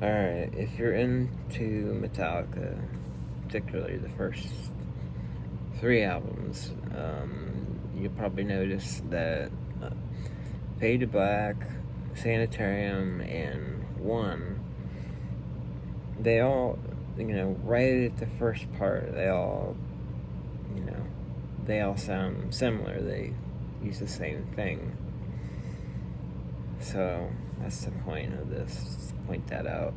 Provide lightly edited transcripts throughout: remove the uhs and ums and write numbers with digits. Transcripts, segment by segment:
Alright, if you're into Metallica, particularly the first three albums, you'll probably notice that Fadetoblack, Sanitarium, and One, they all, right at the first part, you know, they all sound similar. They use the same thing. So that's the point of this, just to point that out.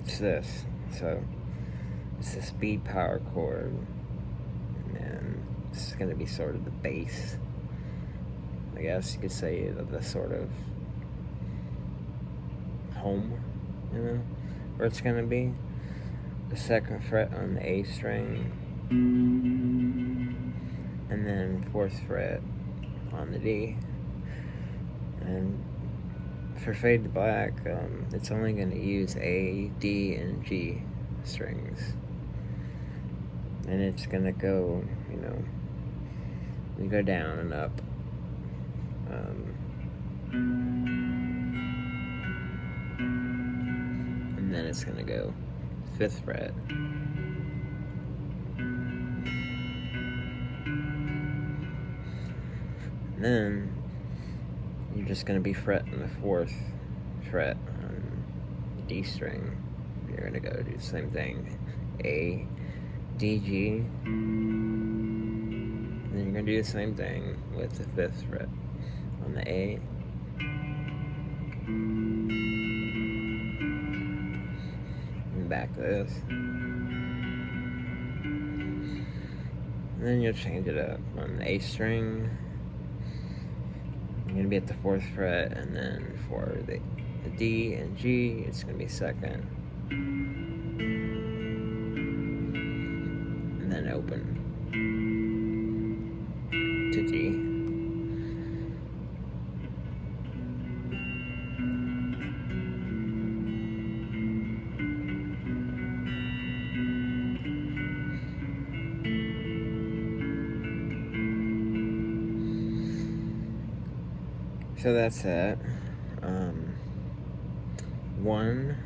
It's this. So it's this B power chord, and this is going to be sort of the bass, I guess you could say, of the sort of home, where it's going to be. The second fret on the A string, and then fourth fret on the D. And for Fadetoblack, it's only going to use A, D, and G strings. And it's going to go, you go down and up. And then it's going to go 5th fret. And then you're just going to be fretting the 4th fret on the D string. You're going to go do the same thing. A, D, G. And then you're going to do the same thing with the 5th fret on the A. And back to this. And then you'll change it up on the A string. You're going to be at the 4th fret, and then for the D and G, it's going to be 2nd. And then open to D. So that's that. One,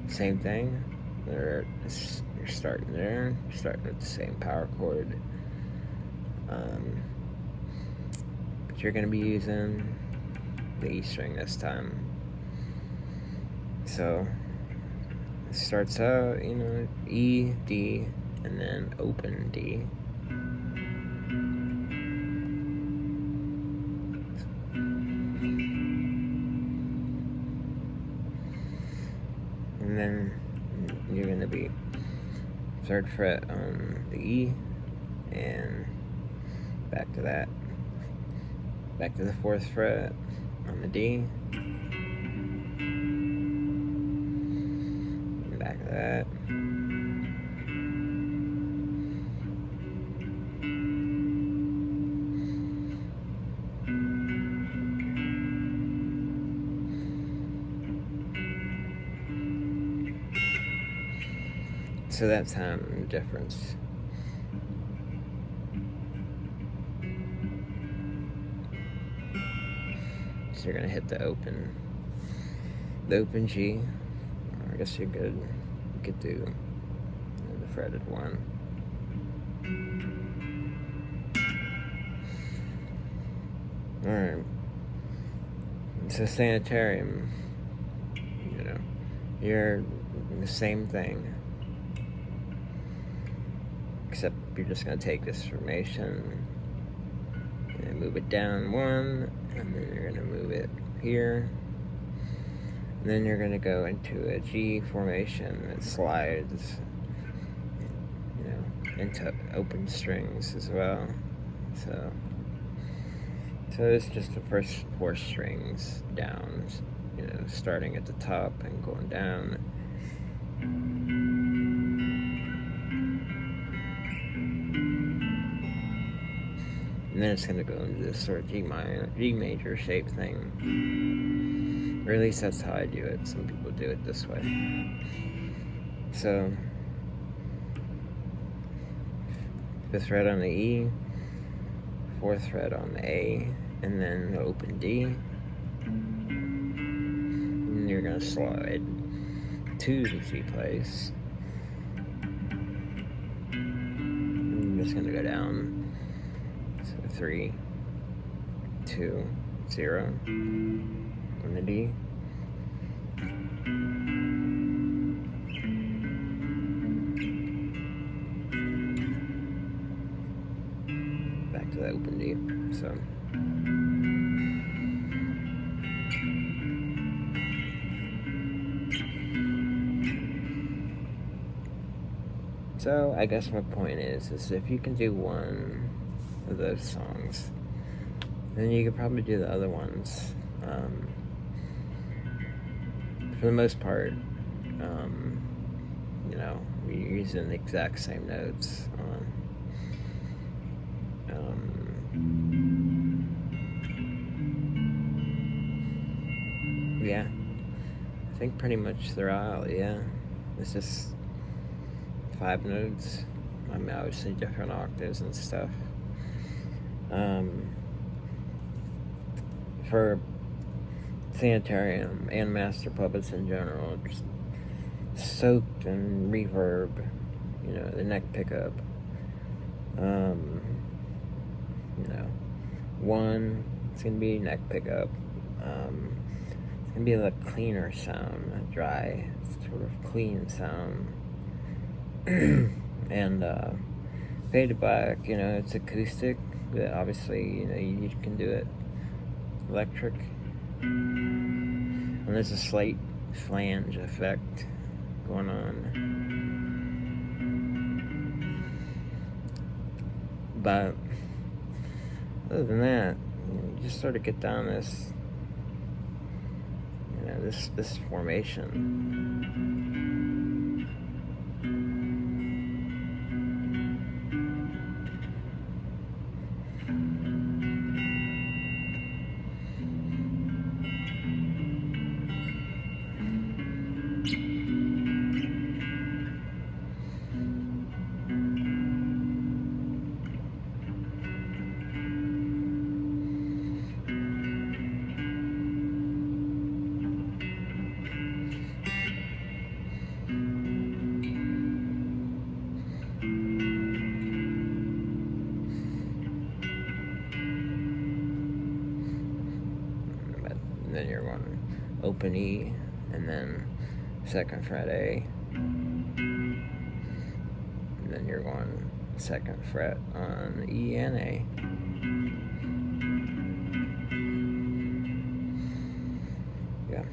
same thing. You're starting there, starting with the same power chord. But you're going to be using the E string this time. So it starts out, E, D, and then open D. And then you're going to be 3rd fret on the E, and back to that. Back to the 4th fret on the D, and back to that. So that's time difference. So you're gonna hit the open G. Or I guess you could do the fretted one. All right. So sanitarium, you're the same thing, except you're just going to take this formation and move it down 1, and then you're going to move it here, and then you're going to go into a G formation that slides, into open strings as well. So it's just the first 4 strings down, starting at the top and going down. And then it's going to go into this sort of G major shape thing. Or at least that's how I do it. Some people do it this way. So 5th fret on the E, 4th fret on the A, and then the open D. And you're going to slide to the G place. I'm just going to go down. So 3, 2, 0 on the D. Back to the open D. So I guess my point is if you can do one of those songs, then you could probably do the other ones. For the most part, you're using the exact same notes on. Yeah, I think pretty much throughout. Yeah, it's just 5 notes. I mean, obviously different octaves and stuff. For Sanitarium and Master Puppets in general, just soaked in reverb, the neck pickup. 1, it's gonna be neck pickup. It's gonna be a cleaner sound, a dry, sort of clean sound. And fadetoblack, it's acoustic, but obviously, you can do it electric. And there's a slight flange effect going on. But other than that, you just sort of get down this, this formation. And then you're going open E, and then 2nd fret A, and then you're going 2nd fret on E and A. Yeah.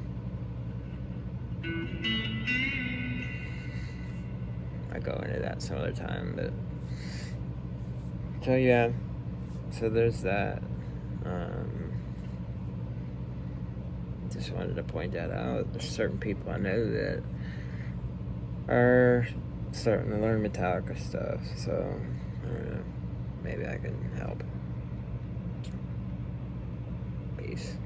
I go into that some other time, but so yeah, so there's that. Just wanted to point that out. There's certain people I know that are starting to learn metallica stuff, so I don't know, maybe I can help. Peace.